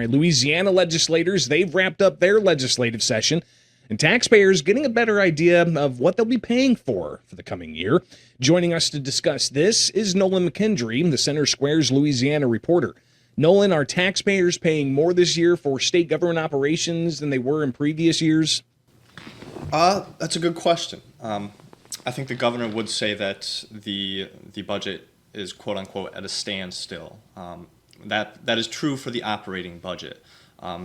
All right, Louisiana legislators, they've wrapped up their legislative session, and taxpayers getting a better idea of what they'll be paying for the coming year. Joining us to discuss this is Nolan Mckendry, the Center Square's Louisiana reporter. Nolan, are taxpayers paying more this year for state government operations than they were in previous years? That's a good question. I think the governor would say that the budget is quote unquote at a standstill. That is true for the operating budget.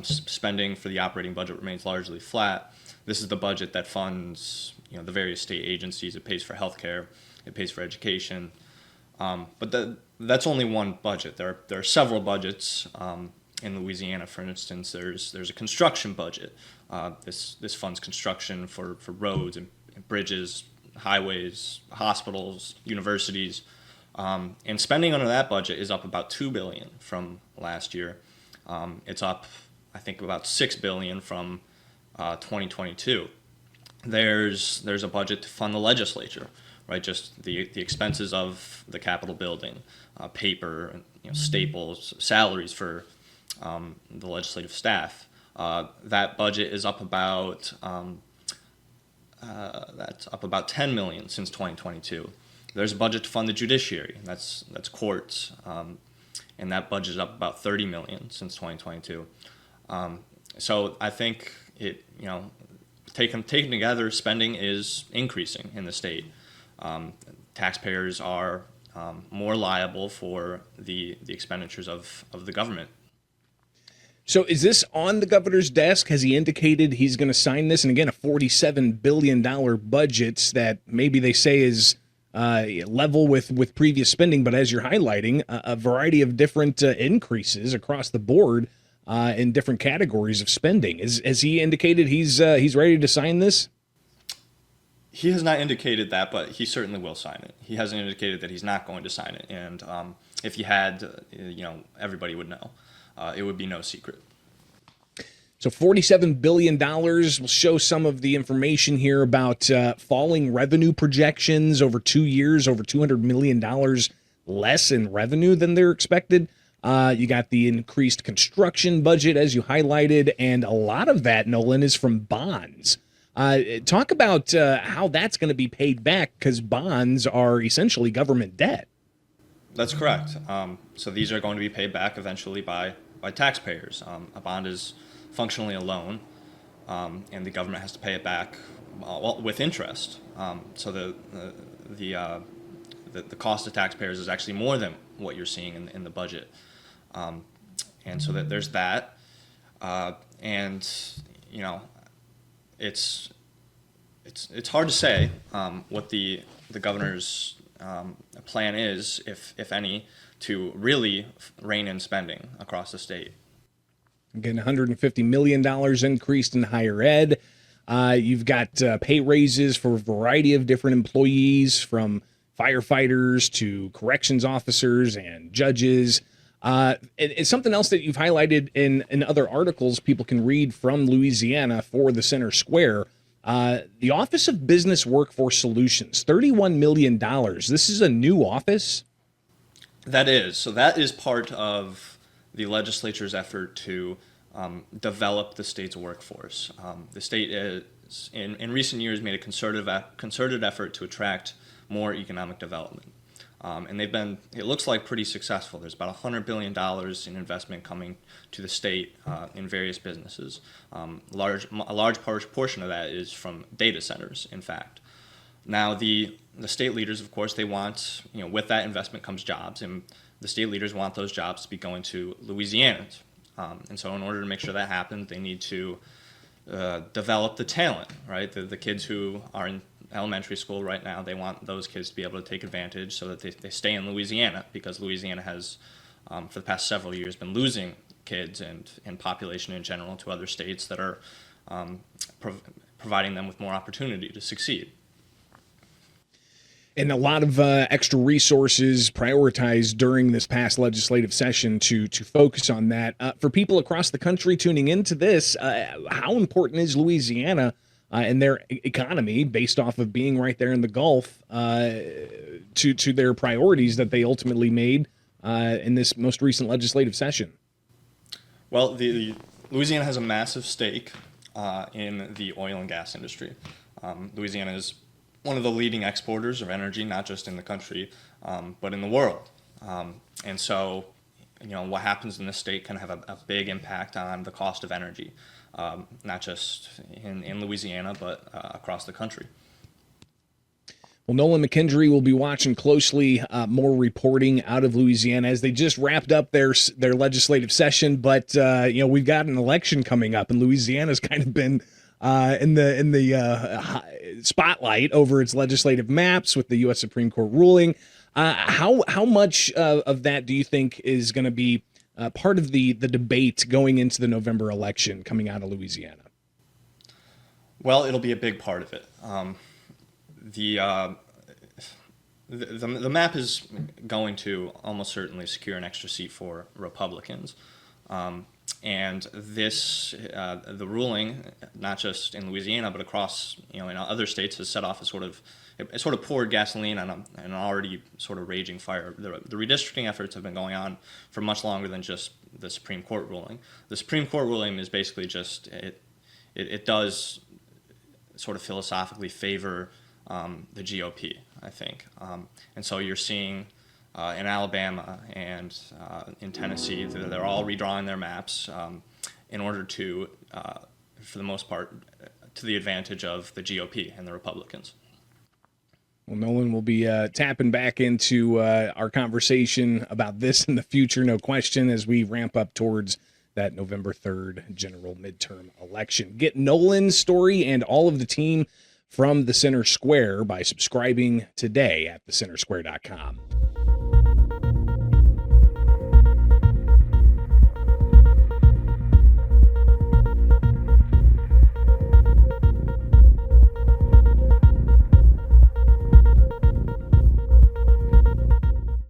Spending for the operating budget remains largely flat. This is the budget that funds, the various state agencies. It pays for healthcare, it pays for education, but that's only one budget. There are several budgets in Louisiana. For instance, there's a construction budget. This funds construction for roads and bridges, highways, hospitals, universities. And spending under that budget is up about $2 billion from last year. It's up, I think, about $6 billion from 2022. There's a budget to fund the legislature, right? Just the expenses of the Capitol building, paper, staples, salaries for the legislative staff. That budget is up about $10 million since 2022. There's a budget to fund the judiciary. That's courts, and that budget is up about $30 million since 2022. So I think taken together, spending is increasing in the state. Taxpayers are more liable for the expenditures of the government. So is this on the governor's desk? Has he indicated he's going to sign this? And again, a $47 billion budget that maybe they say is level with previous spending, but as you're highlighting, a variety of different increases across the board in different categories of spending. Has he indicated he's ready to sign this? He has not indicated that, but he certainly will sign it. He hasn't indicated that he's not going to sign it, and if he had, everybody would know. It would be no secret. So $47 billion will show some of the information here about falling revenue projections over 2 years, over $200 million less in revenue than they're expected. You got the increased construction budget, as you highlighted, and a lot of that, Nolan, is from bonds. Talk about how that's going to be paid back, because bonds are essentially government debt. That's correct. So these are going to be paid back eventually by taxpayers. A bond is functionally a loan, and the government has to pay it back with interest. So the cost of taxpayers is actually more than what you're seeing in the budget, and so that there's that, and it's hard to say what the governor's plan is, if any, to really rein in spending across the state. Again, $150 million increased in higher ed. You've got pay raises for a variety of different employees, from firefighters to corrections officers and judges. It's something else that you've highlighted in other articles people can read from Louisiana for the Center Square. The Office of Business Workforce Solutions, $31 million. This is a new office? That is. So that is part of the legislature's effort to develop the state's workforce. The state is, in recent years, made a concerted effort to attract more economic development. And they've been, it looks like, pretty successful. There's about $100 billion in investment coming to the state in various businesses. A large portion of that is from data centers, in fact. Now, the state leaders, of course, they want, with that investment comes jobs, and the state leaders want those jobs to be going to Louisianans. And so in order to make sure that happens, they need to develop the talent, right? The kids who are in elementary school right now, they want those kids to be able to take advantage so that they stay in Louisiana, because Louisiana has, for the past several years, been losing kids and population in general to other states that are providing them with more opportunity to succeed. And a lot of extra resources prioritized during this past legislative session to focus on that. For people across the country tuning into this, how important is Louisiana and their economy, based off of being right there in the Gulf, to their priorities that they ultimately made in this most recent legislative session? Well, the Louisiana has a massive stake in the oil and gas industry. Louisiana is one of the leading exporters of energy, not just in the country, but in the world. And so, what happens in this state can have a big impact on the cost of energy, not just in Louisiana, but across the country. Well, Nolan Mckendry will be watching closely more reporting out of Louisiana as they just wrapped up their legislative session. But we've got an election coming up, and Louisiana's kind of been in the spotlight over its legislative maps with the U.S. Supreme Court ruling. How much of that do you think is going to be part of the debate going into the November election coming out of Louisiana? Well, it'll be a big part of it. The map is going to almost certainly secure an extra seat for Republicans. And this, the ruling, not just in Louisiana, but across, in other states, has set off it sort of poured gasoline on an already sort of raging fire. The redistricting efforts have been going on for much longer than just the Supreme Court ruling. The Supreme Court ruling is basically just, it does sort of philosophically favor the GOP, I think. And so you're seeing in Alabama and in Tennessee, they're all redrawing their maps in order to, for the most part, to the advantage of the GOP and the Republicans. Well, Nolan will be tapping back into our conversation about this in the future, no question, as we ramp up towards that November 3rd general midterm election. Get Nolan's story and all of the team from the Center Square by subscribing today at thecentersquare.com.